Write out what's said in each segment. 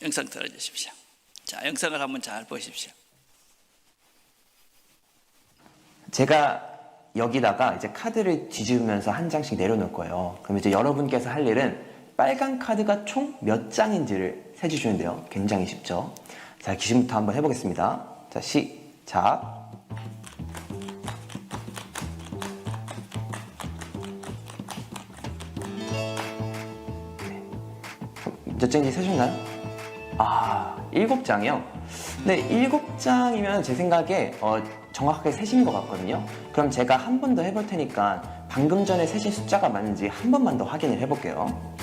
영상 틀어주십시오. 자, 영상을 한번 잘 보십시오. 제가 여기다가 이제 카드를 뒤집으면서 한 장씩 내려놓을 거예요. 그럼 이제 여러분께서 할 일은 빨간 카드가 총 몇 장인지를 세주시면 돼요. 굉장히 쉽죠? 자, 기준부터 한번 해보겠습니다. 자, 시작. 몇 장인지 세셨나요? 아, 7장이요? 네, 7장이면 제 생각에 정확하게 세신 것 같거든요. 그럼 제가 한 번 더 해볼 테니까 방금 전에 세신 숫자가 맞는지 한 번만 더 확인을 해볼게요.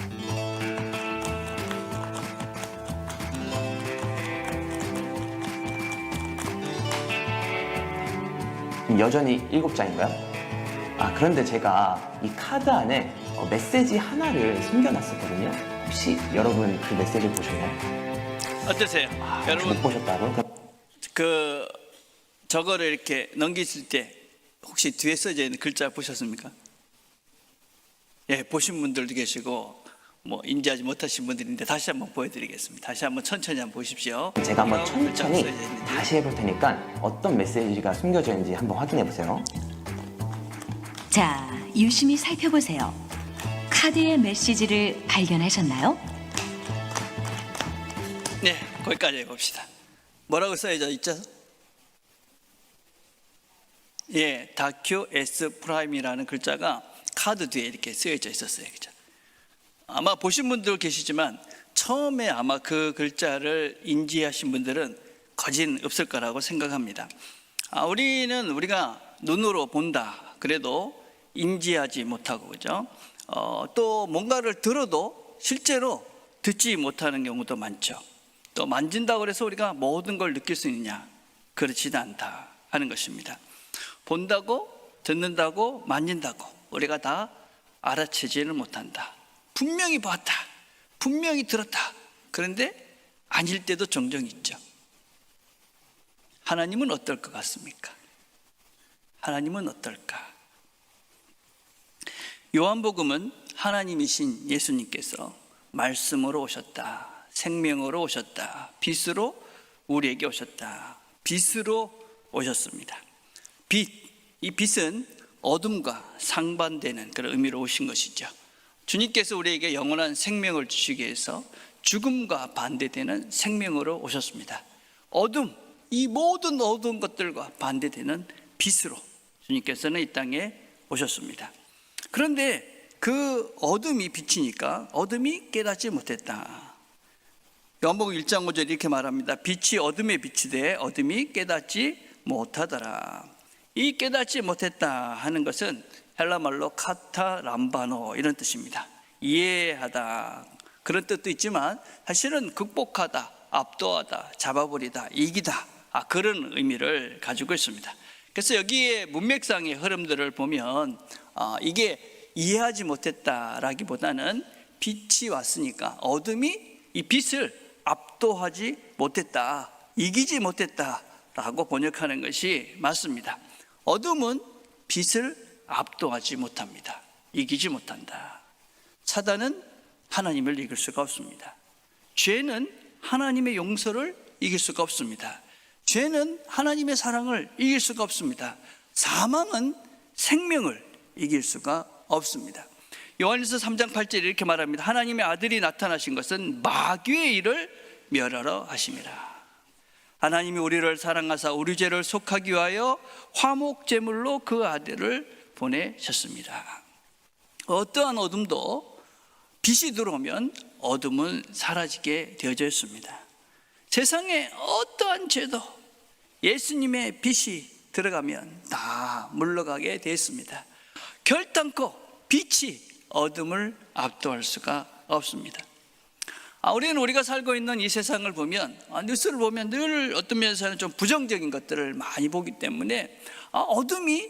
여전히 7장인가요? 아, 그런데 제가 이 카드 안에 메시지 하나를 숨겨놨었거든요. 혹시 여러분 그 메시지를 보셨나요? 어떠세요? 여러분 못 보셨다고요? 저거를 이렇게 넘기실 때 혹시 뒤에 써져 있는 글자 보셨습니까? 예, 보신 분들도 계시고 뭐 인지하지 못하신 분들인데 다시 한번 보여드리겠습니다. 다시 한번 천천히 한번 보십시오. 제가 한번 어떤 글자가 천천히 써져 있는지. 다시 해볼 테니까 어떤 메시지가 숨겨져 있는지 한번 확인해 보세요. 자, 유심히 살펴보세요. 카드의 메시지를 발견하셨나요? 네, 거기까지 해봅시다. 뭐라고 써져 있죠? 예, 다큐 S 프라임이라는 글자가 카드 뒤에 이렇게 쓰여져 있었어요. 그죠? 아마 보신 분들 계시지만 처음에 아마 그 글자를 인지하신 분들은 거진 없을 거라고 생각합니다. 우리가 눈으로 본다. 그래도 인지하지 못하고, 그죠? 또 뭔가를 들어도 실제로 듣지 못하는 경우도 많죠. 또 만진다고 해서 우리가 모든 걸 느낄 수 있느냐? 그렇지는 않다 하는 것입니다. 본다고, 듣는다고, 만진다고 우리가 다 알아채지를 못한다. 분명히 봤다, 분명히 들었다. 그런데 아닐 때도 종종 있죠. 하나님은 어떨 것 같습니까? 하나님은 어떨까? 요한복음은 하나님이신 예수님께서 말씀으로 오셨다, 생명으로 오셨다, 빛으로 우리에게 오셨다, 빛으로 오셨습니다. 빛, 이 빛은 어둠과 상반되는 그런 의미로 오신 것이죠. 주님께서 우리에게 영원한 생명을 주시기 위해서 죽음과 반대되는 생명으로 오셨습니다. 어둠, 이 모든 어두운 것들과 반대되는 빛으로 주님께서는 이 땅에 오셨습니다. 그런데 그 어둠이 비치니까 어둠이 깨닫지 못했다. 요한복음 1장 5절 이렇게 말합니다. 빛이 어둠에 비치되 어둠이 깨닫지 못하더라. 이 깨닫지 못했다 하는 것은 헬라말로 카타람바노 이런 뜻입니다. 이해하다 그런 뜻도 있지만 사실은 극복하다, 압도하다, 잡아버리다, 이기다 그런 의미를 가지고 있습니다. 그래서 여기에 문맥상의 흐름들을 보면 이게 이해하지 못했다라기보다는 빛이 왔으니까 어둠이 이 빛을 압도하지 못했다, 이기지 못했다라고 번역하는 것이 맞습니다. 어둠은 빛을 압도하지 못합니다. 이기지 못한다. 사단은 하나님을 이길 수가 없습니다. 죄는 하나님의 용서를 이길 수가 없습니다. 죄는 하나님의 사랑을 이길 수가 없습니다. 사망은 생명을 이길 수가 없습니다. 요한일서 3장 8절에 이렇게 말합니다. 하나님의 아들이 나타나신 것은 마귀의 일을 멸하러 하심이라. 하나님이 우리를 사랑하사 우리 죄를 속하기 위하여 화목제물로 그 아들을 보내셨습니다. 어떠한 어둠도 빛이 들어오면 어둠은 사라지게 되어져 있습니다. 세상에 어떠한 죄도 예수님의 빛이 들어가면 다 물러가게 되어 있습니다. 결단코 빛이 어둠을 압도할 수가 없습니다. 우리는 우리가 살고 있는 이 세상을 보면 뉴스를 보면 늘 어떤 면에서는 좀 부정적인 것들을 많이 보기 때문에 어둠이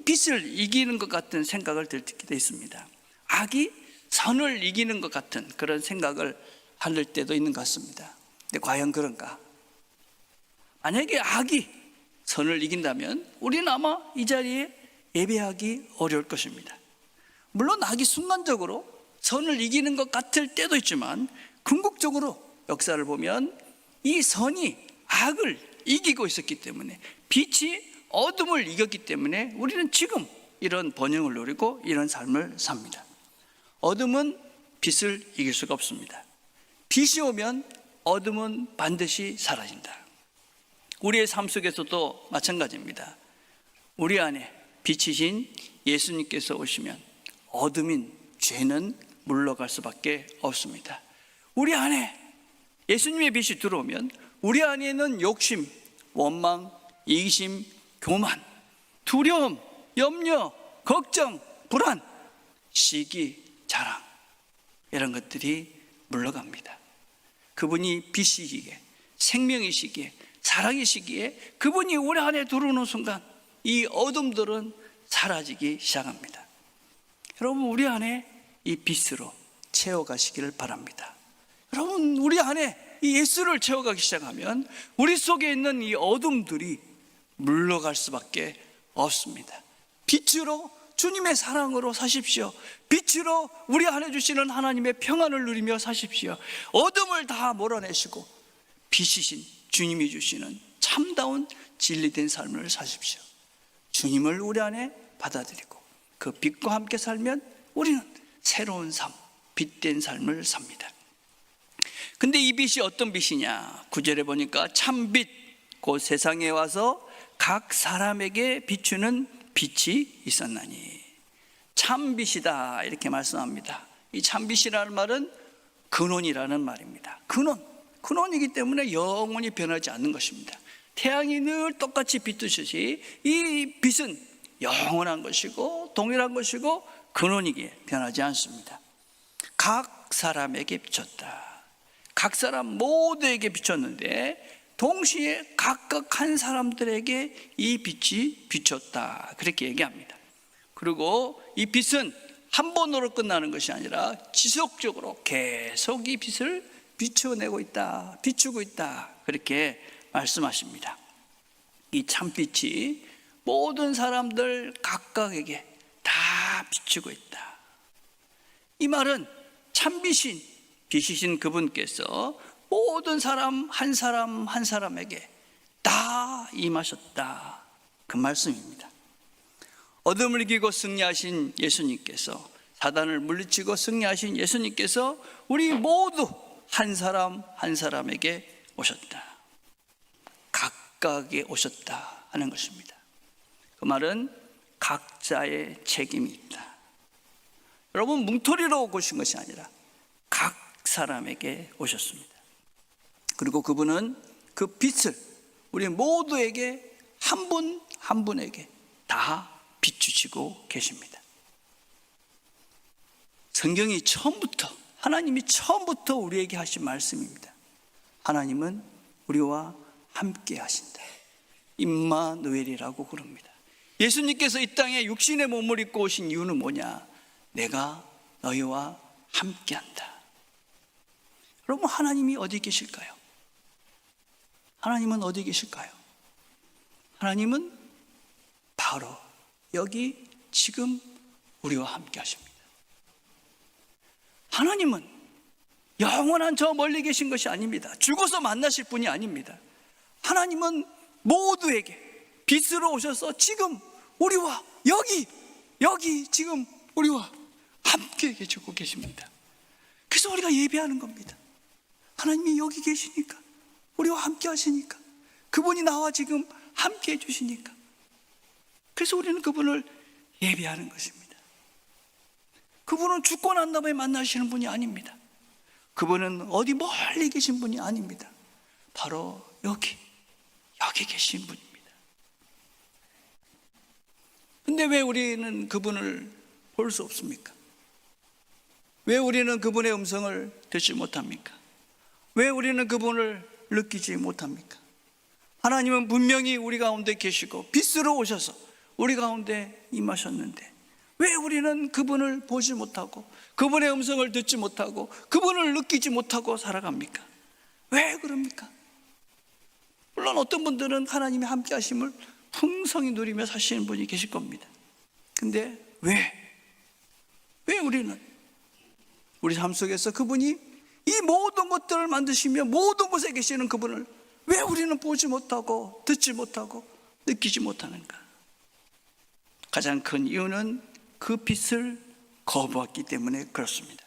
빛을 이기는 것 같은 생각을 들게 되어 있습니다. 악이 선을 이기는 것 같은 그런 생각을 할 때도 있는 것 같습니다. 근데 과연 그런가? 만약에 악이 선을 이긴다면 우리는 아마 이 자리에 예배하기 어려울 것입니다. 물론 악이 순간적으로 선을 이기는 것 같을 때도 있지만 궁극적으로 역사를 보면 이 선이 악을 이기고 있었기 때문에, 빛이 어둠을 이겼기 때문에 우리는 지금 이런 번영을 누리고 이런 삶을 삽니다. 어둠은 빛을 이길 수가 없습니다. 빛이 오면 어둠은 반드시 사라진다. 우리의 삶 속에서도 마찬가지입니다. 우리 안에 빛이신 예수님께서 오시면 어둠인 죄는 물러갈 수밖에 없습니다. 우리 안에 예수님의 빛이 들어오면 우리 안에는 욕심, 원망, 이기심, 교만, 두려움, 염려, 걱정, 불안, 시기, 자랑, 이런 것들이 물러갑니다. 그분이 빛이시기에, 생명이시기에, 사랑이시기에 그분이 우리 안에 들어오는 순간 이 어둠들은 사라지기 시작합니다. 여러분, 우리 안에 이 빛으로 채워가시기를 바랍니다. 여러분, 우리 안에 이 예수를 채워가기 시작하면 우리 속에 있는 이 어둠들이 물러갈 수밖에 없습니다. 빛으로, 주님의 사랑으로 사십시오. 빛으로 우리 안에 주시는 하나님의 평안을 누리며 사십시오. 어둠을 다 몰아내시고 빛이신 주님이 주시는 참다운 진리된 삶을 사십시오. 주님을 우리 안에 받아들이고 그 빛과 함께 살면 우리는 새로운 삶, 빛된 삶을 삽니다. 근데 이 빛이 어떤 빛이냐? 9절에 보니까 참빛, 곧 세상에 와서 각 사람에게 비추는 빛이 있었나니. 참빛이다, 이렇게 말씀합니다. 이 참빛이라는 말은 근원이라는 말입니다. 근원이기 때문에 영원히 변하지 않는 것입니다. 태양이 늘 똑같이 빛듯이 이 빛은 영원한 것이고 동일한 것이고 근원이기에 변하지 않습니다. 각 사람에게 비쳤다. 각 사람 모두에게 비쳤는데 동시에 각각 한 사람들에게 이 빛이 비쳤다, 그렇게 얘기합니다. 그리고 이 빛은 한 번으로 끝나는 것이 아니라 지속적으로 계속 이 빛을 비춰내고 있다, 비추고 있다, 그렇게 말씀하십니다. 이 참빛이 모든 사람들 각각에게 다 비추고 있다. 이 말은 참빛인 빛이신 그분께서 모든 사람 한 사람에게 다 임하셨다, 그 말씀입니다. 어둠을 이기고 승리하신 예수님께서, 사단을 물리치고 승리하신 예수님께서 우리 모두 한 사람 한 사람에게 오셨다, 각각에 오셨다 하는 것입니다. 그 말은 각자의 책임이 있다. 여러분, 뭉토리로 오신 것이 아니라 각 사람에게 오셨습니다. 그리고 그분은 그 빛을 우리 모두에게 한 분 한 분에게 다 비추시고 계십니다. 성경이 처음부터, 하나님이 처음부터 우리에게 하신 말씀입니다. 하나님은 우리와 함께 하신다. 임마누엘이라고 그럽니다. 예수님께서 이 땅에 육신의 몸을 입고 오신 이유는 뭐냐? 내가 너희와 함께 한다. 여러분, 하나님이 어디 계실까요? 하나님은 어디 계실까요? 하나님은 바로 여기 지금 우리와 함께 하십니다. 하나님은 영원한 저 멀리 계신 것이 아닙니다. 죽어서 만나실 분이 아닙니다. 하나님은 모두에게 빛으로 오셔서 지금 우리와 여기 지금 우리와 함께 계시고 계십니다. 그래서 우리가 예배하는 겁니다. 하나님이 여기 계시니까, 우리와 함께 하시니까, 그분이 나와 지금 함께 해주시니까, 그래서 우리는 그분을 예배하는 것입니다. 그분은 죽고 난 다음에 만나시는 분이 아닙니다. 그분은 어디 멀리 계신 분이 아닙니다. 바로 여기 계신 분입니다. 근데 왜 우리는 그분을 볼 수 없습니까? 왜 우리는 그분의 음성을 듣지 못합니까? 왜 우리는 그분을 느끼지 못합니까? 하나님은 분명히 우리 가운데 계시고 빛으로 오셔서 우리 가운데 임하셨는데 왜 우리는 그분을 보지 못하고 그분의 음성을 듣지 못하고 그분을 느끼지 못하고 살아갑니까? 왜 그럽니까? 물론 어떤 분들은 하나님의 함께 하심을 풍성히 누리며 사시는 분이 계실 겁니다. 근데 왜 우리는 우리 삶 속에서 그분이 이 모든 것들을 만드시며 모든 곳에 계시는 그분을 왜 우리는 보지 못하고 듣지 못하고 느끼지 못하는가? 가장 큰 이유는 그 빛을 거부했기 때문에 그렇습니다.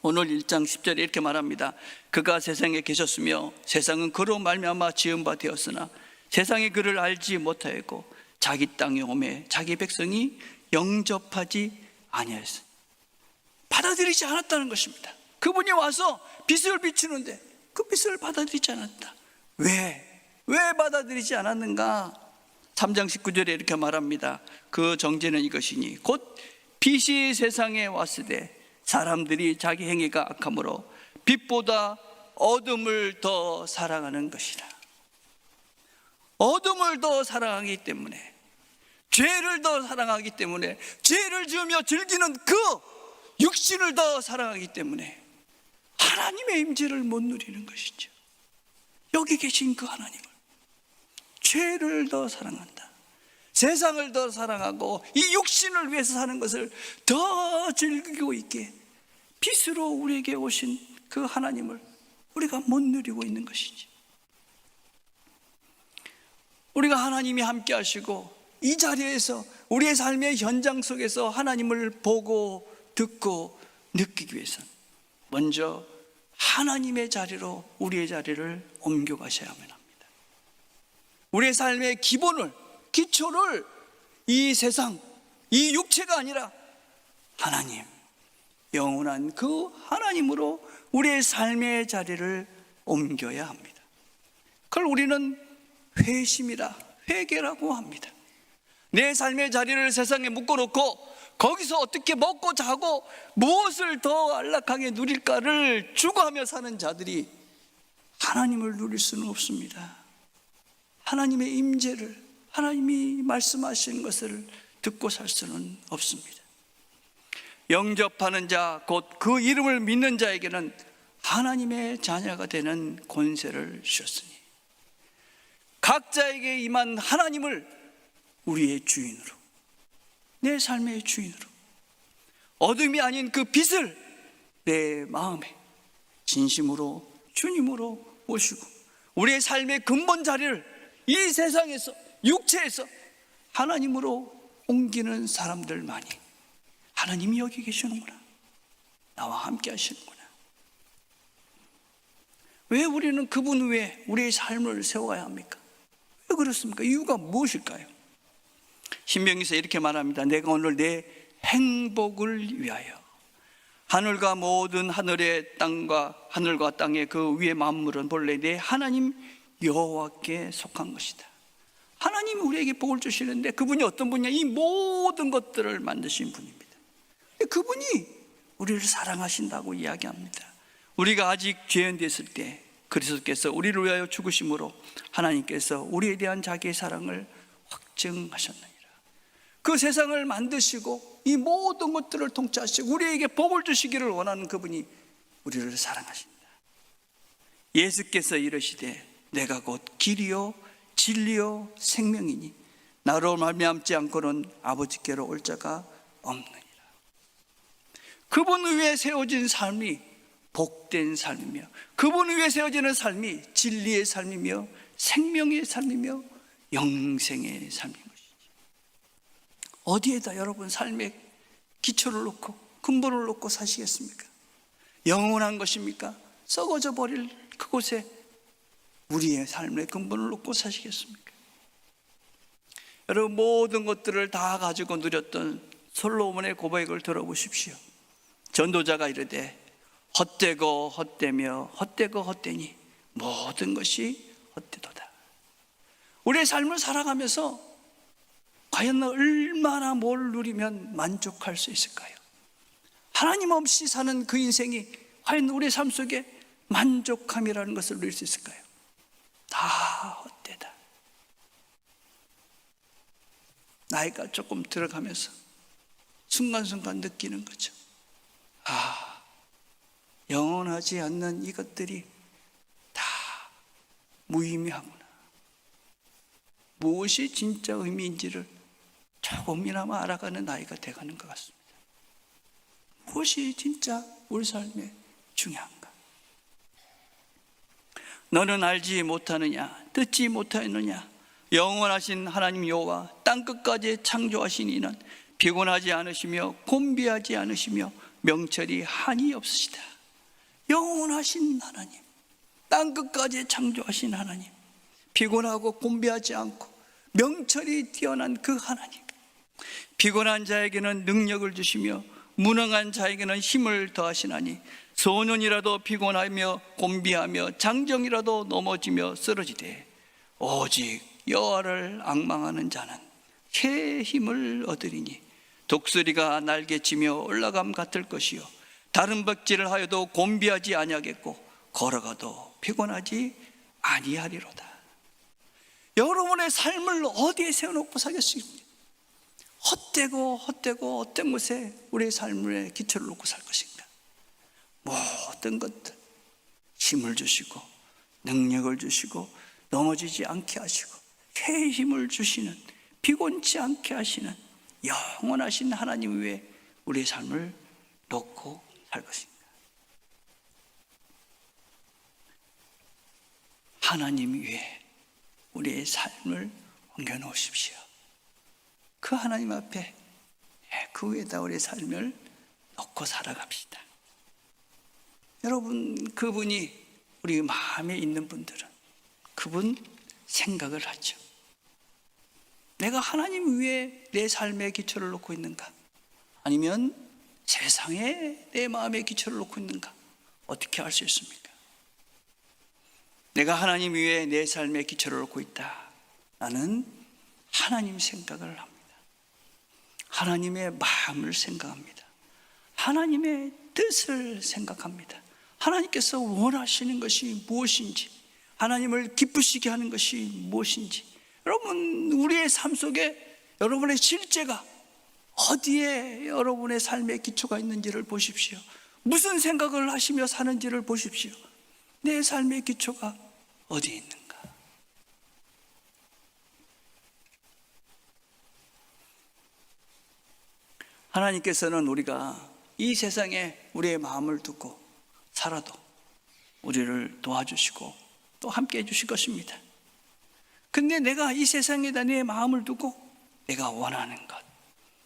오늘 1장 10절에 이렇게 말합니다. 그가 세상에 계셨으며 세상은 그로 말미암아 지은 바 되었으나 세상이 그를 알지 못하였고 자기 땅에 오매 자기 백성이 영접하지 아니하였으니, 받아들이지 않았다는 것입니다. 그분이 와서 빛을 비추는데 그 빛을 받아들이지 않았다. 왜 받아들이지 않았는가? 3장 19절에 이렇게 말합니다. 그 정죄는 이것이니 곧 빛이 세상에 왔을 때 사람들이 자기 행위가 악함으로 빛보다 어둠을 더 사랑하는 것이라. 어둠을 더 사랑하기 때문에, 죄를 더 사랑하기 때문에, 죄를 지으며 즐기는 그 육신을 더 사랑하기 때문에 하나님의 임재를 못 누리는 것이죠. 여기 계신 그 하나님을, 죄를 더 사랑한다, 세상을 더 사랑하고 이 육신을 위해서 사는 것을 더 즐기고 있게 빛으로 우리에게 오신 그 하나님을 우리가 못 누리고 있는 것이지. 우리가 하나님이 함께 하시고 이 자리에서 우리의 삶의 현장 속에서 하나님을 보고 듣고 느끼기 위해서는 먼저 하나님의 자리로 우리의 자리를 옮겨가셔야만 합니다. 우리의 삶의 기본을, 기초를 이 세상, 이 육체가 아니라 하나님, 영원한 그 하나님으로 우리의 삶의 자리를 옮겨야 합니다. 그걸 우리는 회심이라, 회개라고 합니다. 내 삶의 자리를 세상에 묶어놓고 거기서 어떻게 먹고 자고 무엇을 더 안락하게 누릴까를 추구하며 사는 자들이 하나님을 누릴 수는 없습니다. 하나님의 임재를, 하나님이 말씀하시는 것을 듣고 살 수는 없습니다. 영접하는 자, 곧 그 이름을 믿는 자에게는 하나님의 자녀가 되는 권세를 주셨으니 각자에게 임한 하나님을 우리의 주인으로, 내 삶의 주인으로, 어둠이 아닌 그 빛을 내 마음에 진심으로 주님으로 모시고 우리의 삶의 근본 자리를 이 세상에서, 육체에서 하나님으로 옮기는 사람들만이 하나님이 여기 계시는구나, 나와 함께 하시는구나. 왜 우리는 그분 외에 우리의 삶을 세워야 합니까? 왜 그렇습니까? 이유가 무엇일까요? 신명기서 이렇게 말합니다. 내가 오늘 내 행복을 위하여 하늘과 모든 하늘의 땅과 하늘과 땅의 그 위의 만물은 본래 내 하나님 여호와께 속한 것이다. 하나님이 우리에게 복을 주시는데 그분이 어떤 분이냐? 이 모든 것들을 만드신 분입니다. 그분이 우리를 사랑하신다고 이야기합니다. 우리가 아직 죄인되었을 때 그리스도께서 우리를 위하여 죽으심으로 하나님께서 우리에 대한 자기의 사랑을 확증하셨느니라. 그 세상을 만드시고 이 모든 것들을 통치하시고 우리에게 복을 주시기를 원하는 그분이 우리를 사랑하십니다. 예수께서 이르시되 내가 곧 길이요 진리요 생명이니 나로 말미암지 않고는 아버지께로 올 자가 없느니라. 그분 위에 세워진 삶이 복된 삶이며 그분 위에 세워지는 삶이 진리의 삶이며 생명의 삶이며 영생의 삶인 것이지. 어디에다 여러분 삶의 기초를 놓고 근본을 놓고 사시겠습니까? 영원한 것입니까? 썩어져 버릴 그곳에 우리의 삶의 근본을 놓고 사시겠습니까? 여러분, 모든 것들을 다 가지고 누렸던 솔로몬의 고백을 들어보십시오. 전도자가 이르되 헛되고 헛되며 헛되고 헛되니 모든 것이 헛되도다. 우리의 삶을 살아가면서 과연 얼마나 뭘 누리면 만족할 수 있을까요? 하나님 없이 사는 그 인생이 과연 우리의 삶 속에 만족함이라는 것을 누릴 수 있을까요? 다 헛되다. 나이가 조금 들어가면서 순간순간 느끼는 거죠. 영원하지 않는 이것들이 다 무의미하구나. 무엇이 진짜 의미인지를 조금이나마 알아가는 나이가 돼가는 것 같습니다. 무엇이 진짜 우리 삶에 중요한가? 너는 알지 못하느냐? 듣지 못하느냐? 영원하신 하나님 여호와 땅끝까지 창조하신 이는 피곤하지 않으시며 곤비하지 않으시며 명철이 한이 없으시다. 영원하신 하나님, 땅끝까지 창조하신 하나님, 피곤하고 곤비하지 않고 명철이 뛰어난 그 하나님, 피곤한 자에게는 능력을 주시며 무능한 자에게는 힘을 더하시나니 소년이라도 피곤하며 곤비하며 장정이라도 넘어지며 쓰러지되 오직 여호와를 앙망하는 자는 새의 힘을 얻으리니 독수리가 날개치며 올라감 같을 것이요 다른 벅질을 하여도 곤비하지 아니하겠고 걸어가도 피곤하지 아니하리로다. 여러분의 삶을 어디에 세워놓고 사겠습니까? 헛되고 헛된 곳에 우리의 삶의 기초를 놓고 살 것인가? 모든 것들 힘을 주시고 능력을 주시고 넘어지지 않게 하시고 새의 힘을 주시는, 피곤치 않게 하시는 영원하신 하나님 위에 우리의 삶을 놓고 살 것인가? 하나님 위에 우리의 삶을 옮겨놓으십시오. 그 하나님 앞에 그 위에다 우리의 삶을 놓고 살아갑시다. 여러분, 그분이 우리 마음에 있는 분들은 그분 생각을 하죠. 내가 하나님 위에 내 삶의 기초를 놓고 있는가? 아니면 세상에 내 마음의 기초를 놓고 있는가? 어떻게 알 수 있습니까? 내가 하나님 위에 내 삶의 기초를 놓고 있다. 나는 하나님 생각을 합니다. 하나님의 마음을 생각합니다. 하나님의 뜻을 생각합니다. 하나님께서 원하시는 것이 무엇인지, 하나님을 기쁘시게 하는 것이 무엇인지, 여러분, 우리의 삶 속에 여러분의 실제가 어디에 여러분의 삶의 기초가 있는지를 보십시오. 무슨 생각을 하시며 사는지를 보십시오. 내 삶의 기초가 어디에 있는가? 하나님께서는 우리가 이 세상에 우리의 마음을 두고 살아도 우리를 도와주시고 또 함께 해주실 것입니다. 근데 내가 이 세상에다 내 마음을 두고 내가 원하는 것,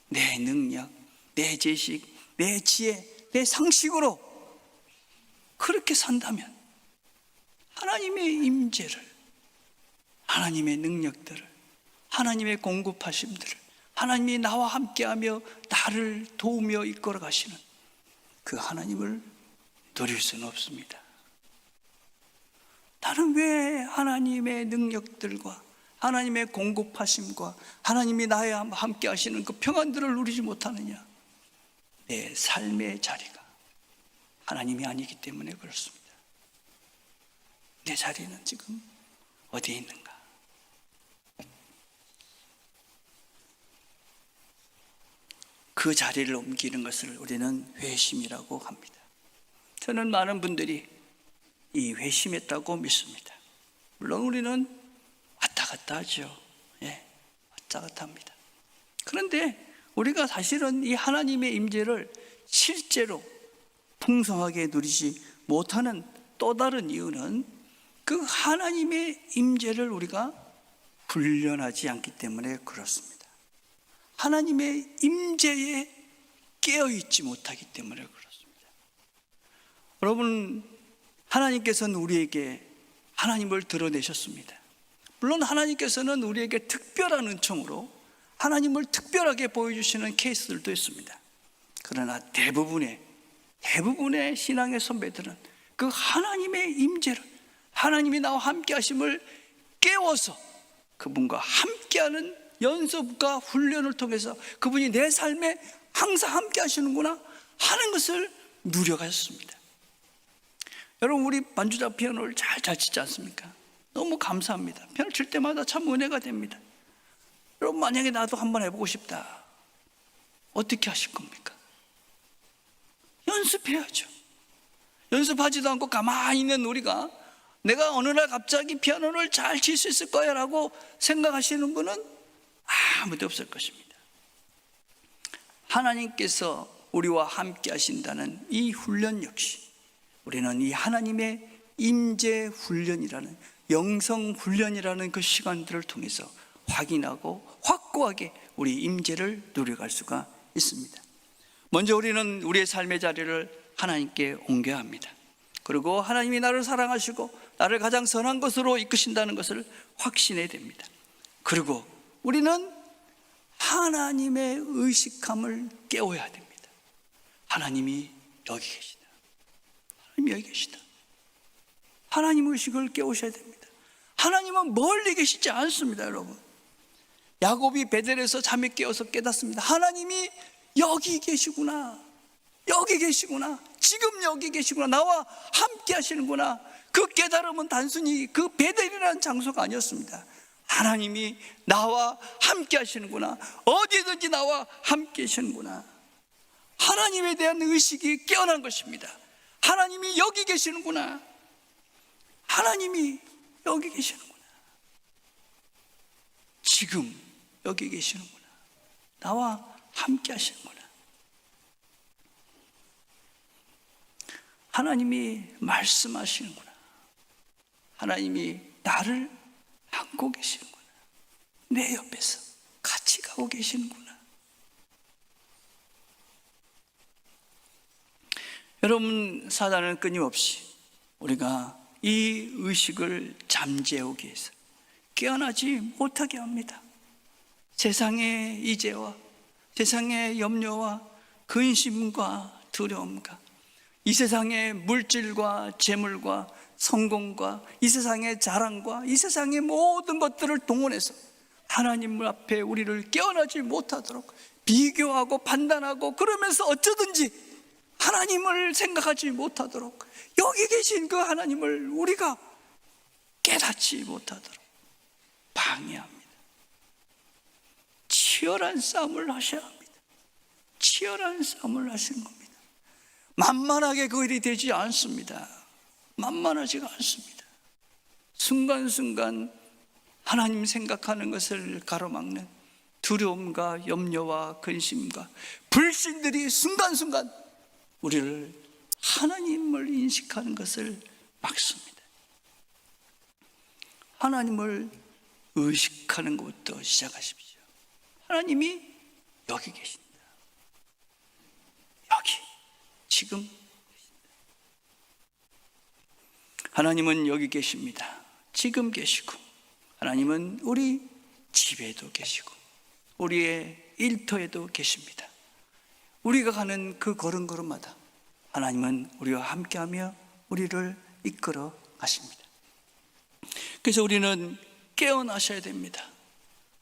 내 능력, 내 지식, 내 지혜, 내 상식으로 그렇게 산다면 하나님의 임재를, 하나님의 능력들을, 하나님의 공급하심들을, 하나님이 나와 함께하며 나를 도우며 이끌어 가시는 그 하나님을 누릴 수는 없습니다. 나는 왜 하나님의 능력들과 하나님의 공급하심과 하나님이 나와 함께 하시는 그 평안들을 누리지 못하느냐? 내 삶의 자리가 하나님이 아니기 때문에 그렇습니다. 내 자리는 지금 어디에 있는가? 그 자리를 옮기는 것을 우리는 회심이라고 합니다. 저는 많은 분들이 이 회심했다고 믿습니다. 물론 우리는 왔다 갔다 하죠. 왔다 갔다 합니다. 그런데 우리가 사실은 이 하나님의 임재를 실제로 풍성하게 누리지 못하는 또 다른 이유는 그 하나님의 임재를 우리가 훈련하지 않기 때문에 그렇습니다. 하나님의 임재에 깨어있지 못하기 때문에 그렇습니다. 여러분, 하나님께서는 우리에게 하나님을 드러내셨습니다. 물론 하나님께서는 우리에게 특별한 은총으로 하나님을 특별하게 보여주시는 케이스들도 있습니다. 그러나 대부분의 신앙의 선배들은 그 하나님의 임재를, 하나님이 나와 함께 하심을 깨워서 그분과 함께하는 연습과 훈련을 통해서 그분이 내 삶에 항상 함께 하시는구나 하는 것을 누려가셨습니다. 여러분, 우리 반주자 피아노를 잘 치지 않습니까? 너무 감사합니다. 피아노 칠 때마다 참 은혜가 됩니다. 여러분, 만약에 나도 한번 해보고 싶다, 어떻게 하실 겁니까? 연습해야죠. 연습하지도 않고 가만히 있는 우리가 내가 어느 날 갑자기 피아노를 잘 칠 수 있을 거야 라고 생각하시는 분은 아무도 없을 것입니다. 하나님께서 우리와 함께 하신다는 이 훈련 역시 우리는 이 하나님의 임재 훈련이라는, 영성 훈련이라는 그 시간들을 통해서 확인하고 확고하게 우리 임재를 누려갈 수가 있습니다. 먼저 우리는 우리의 삶의 자리를 하나님께 옮겨야 합니다. 그리고 하나님이 나를 사랑하시고 나를 가장 선한 것으로 이끄신다는 것을 확신해야 됩니다. 그리고 우리는 하나님의 의식함을 깨워야 됩니다. 하나님이 여기 계시다. 하나님이 여기 계시다. 하나님 의식을 깨우셔야 됩니다. 하나님은 멀리 계시지 않습니다, 여러분. 야곱이 베델에서 잠이 깨어서 깨닫습니다. 하나님이 여기 계시구나. 여기 계시구나. 지금 여기 계시구나. 나와 함께 하시는구나. 그 깨달음은 단순히 그 베델이라는 장소가 아니었습니다. 하나님이 나와 함께 하시는구나. 어디든지 나와 함께 하시는구나. 하나님에 대한 의식이 깨어난 것입니다. 하나님이 여기 계시는구나. 하나님이 여기 계시는구나. 지금 여기 계시는구나. 나와 함께 하시는구나. 하나님이 말씀하시는구나. 하나님이 나를 안고 계시는구나. 내 옆에서 같이 가고 계시는구나. 여러분, 사단은 끊임없이 우리가 이 의식을 잠재우기 위해서 깨어나지 못하게 합니다. 세상의 이제와 세상의 염려와 근심과 두려움과 이 세상의 물질과 재물과 성공과 이 세상의 자랑과 이 세상의 모든 것들을 동원해서 하나님 앞에 우리를 깨어나지 못하도록 비교하고 판단하고 그러면서 어쩌든지 하나님을 생각하지 못하도록 여기 계신 그 하나님을 우리가 깨닫지 못하도록 방해합니다. 치열한 싸움을 하셔야 합니다. 치열한 싸움을 하시는 겁니다. 만만하게 그 일이 되지 않습니다. 만만하지가 않습니다. 순간순간 하나님 생각하는 것을 가로막는 두려움과 염려와 근심과 불신들이 순간순간 우리를 하나님을 인식하는 것을 막습니다. 하나님을 의식하는 것부터 시작하십시오. 하나님이 여기 계신다. 여기 지금 하나님은 여기 계십니다. 지금 계시고 하나님은 우리 집에도 계시고 우리의 일터에도 계십니다. 우리가 가는 그 걸음걸음마다 하나님은 우리와 함께하며 우리를 이끌어 가십니다. 그래서 우리는 깨어나셔야 됩니다.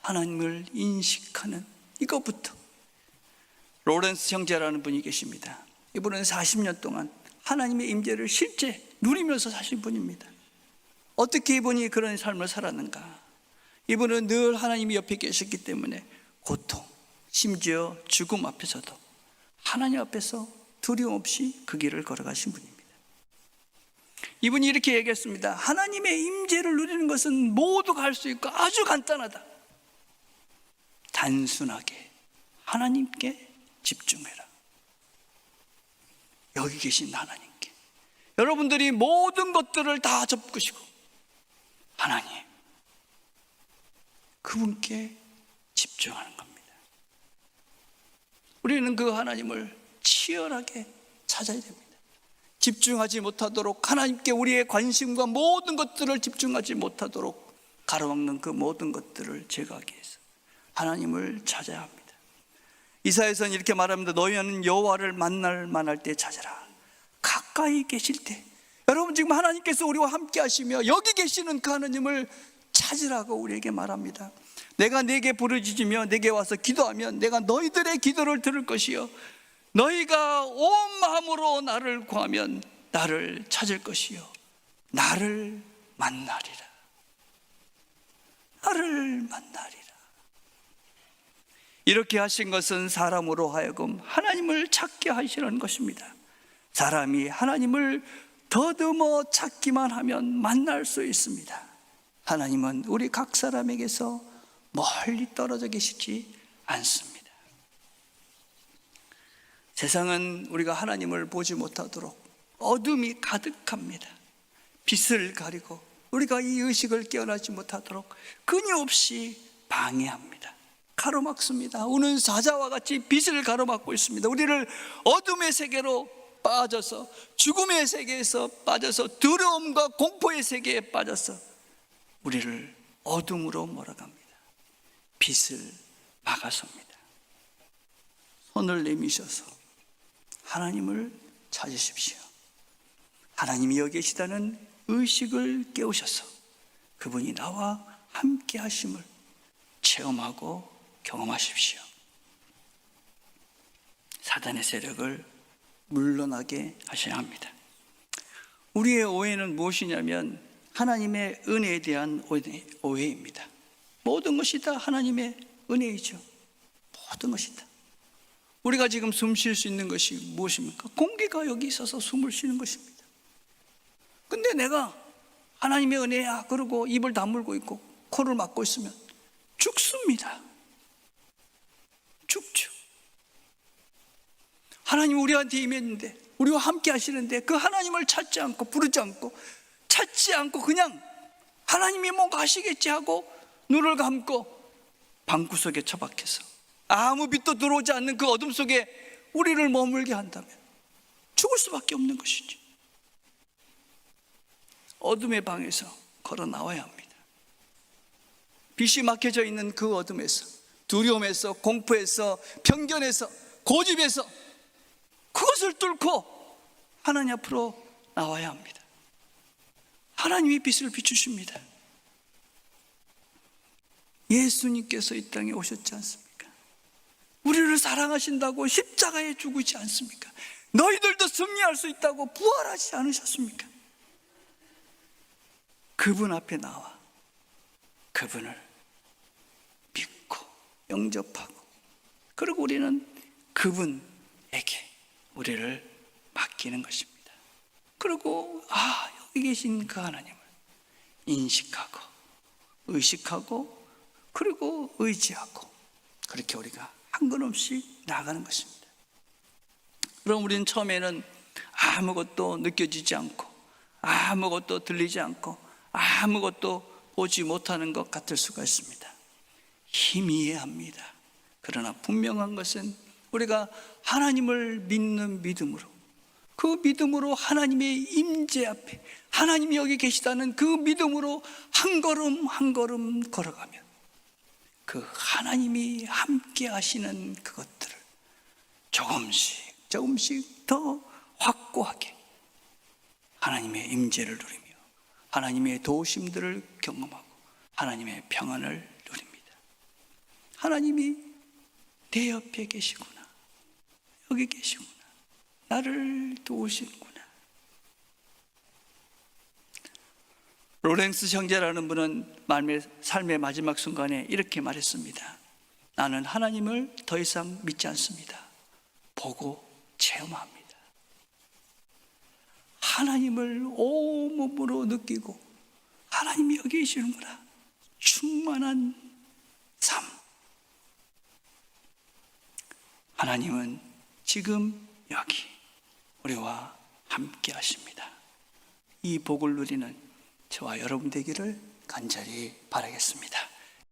하나님을 인식하는 이것부터. 로렌스 형제라는 분이 계십니다. 이분은 40년 동안 하나님의 임재를 실제 누리면서 사신 분입니다. 어떻게 이분이 그런 삶을 살았는가? 이분은 늘 하나님이 옆에 계셨기 때문에 고통, 심지어 죽음 앞에서도 하나님 앞에서 두려움 없이 그 길을 걸어가신 분입니다. 이분이 이렇게 얘기했습니다. 하나님의 임재를 누리는 것은 모두가 할 수 있고 아주 간단하다. 단순하게 하나님께 집중해라. 여기 계신 하나님께. 여러분들이 모든 것들을 다 접으시고 하나님, 그분께 집중하는 겁니다. 우리는 그 하나님을 치열하게 찾아야 됩니다. 집중하지 못하도록 하나님께 우리의 관심과 모든 것들을 집중하지 못하도록 가로막는 그 모든 것들을 제거하기 위해서 하나님을 찾아야 합니다. 이사야서는 이렇게 말합니다. 너희는 여호와를 만날 때 찾아라. 가까이 계실 때. 여러분, 지금 하나님께서 우리와 함께 하시며 여기 계시는 그 하나님을 찾으라고 우리에게 말합니다. 내가 네게 부르짖으며 내게 와서 기도하면 내가 너희들의 기도를 들을 것이요 너희가 온 마음으로 나를 구하면 나를 찾을 것이요 나를 만나리라. 나를 만나리라. 이렇게 하신 것은 사람으로 하여금 하나님을 찾게 하시려는 것입니다. 사람이 하나님을 더듬어 찾기만 하면 만날 수 있습니다. 하나님은 우리 각 사람에게서 멀리 떨어져 계시지 않습니다. 세상은 우리가 하나님을 보지 못하도록 어둠이 가득합니다. 빛을 가리고 우리가 이 의식을 깨어나지 못하도록 끊임없이 방해합니다. 가로막습니다. 우는 사자와 같이 빛을 가로막고 있습니다. 우리를 어둠의 세계로 빠져서, 죽음의 세계에서 빠져서, 두려움과 공포의 세계에 빠져서 우리를 어둠으로 몰아갑니다. 빛을 막아섭니다. 손을 내미셔서 하나님을 찾으십시오. 하나님이 여기 계시다는 의식을 깨우셔서 그분이 나와 함께 하심을 체험하고 경험하십시오. 사단의 세력을 물러나게 하셔야 합니다. 우리의 오해는 무엇이냐면 하나님의 은혜에 대한 오해입니다. 모든 것이 다 하나님의 은혜이죠. 모든 것이 다. 우리가 지금 숨 쉴 수 있는 것이 무엇입니까? 공기가 여기 있어서 숨을 쉬는 것입니다. 근데 내가 하나님의 은혜야 그러고 입을 다물고 있고 코를 막고 있으면 죽습니다. 죽죠. 하나님 우리한테 임했는데, 우리와 함께 하시는데 그 하나님을 찾지 않고 부르지 않고 찾지 않고 그냥 하나님이 뭔가 하시겠지 하고 눈을 감고 방구석에 처박혀서 아무 빛도 들어오지 않는 그 어둠 속에 우리를 머물게 한다면 죽을 수밖에 없는 것이지. 어둠의 방에서 걸어 나와야 합니다. 빛이 막혀져 있는 그 어둠에서, 두려움에서, 공포에서, 편견에서, 고집에서 그것을 뚫고 하나님 앞으로 나와야 합니다. 하나님이 빛을 비추십니다. 예수님께서 이 땅에 오셨지 않습니까? 우리를 사랑하신다고 십자가에 죽으지 않습니까? 너희들도 승리할 수 있다고 부활하지 않으셨습니까? 그분 앞에 나와 그분을 믿고 영접하고, 그리고 우리는 그분에게 우리를 맡기는 것입니다. 그리고 여기 계신 그 하나님을 인식하고 의식하고 그리고 의지하고, 그렇게 우리가 한 걸음씩 나아가는 것입니다. 그럼 우리는 처음에는 아무것도 느껴지지 않고 아무것도 들리지 않고 아무것도 보지 못하는 것 같을 수가 있습니다. 희미해합니다. 그러나 분명한 것은 우리가 하나님을 믿는 믿음으로, 그 믿음으로 하나님의 임재 앞에 하나님이 여기 계시다는 그 믿음으로 한 걸음 한 걸음 걸어가면 그 하나님이 함께 하시는 그것들을 조금씩 조금씩 더 확고하게 하나님의 임재를 누리며 하나님의 도우심들을 경험하고 하나님의 평안을 누립니다. 하나님이 내 옆에 계시구나, 여기 계시구나, 나를 도우시는구나. 로렌스 형제라는 분은 삶의 마지막 순간에 이렇게 말했습니다. 나는 하나님을 더 이상 믿지 않습니다. 보고 체험합니다. 하나님을 온몸으로 느끼고 하나님이 여기 계시는구나, 충만한 삶. 하나님은 지금 여기 우리와 함께 하십니다. 이 복을 누리는 저와 여러분 되기를 간절히 바라겠습니다.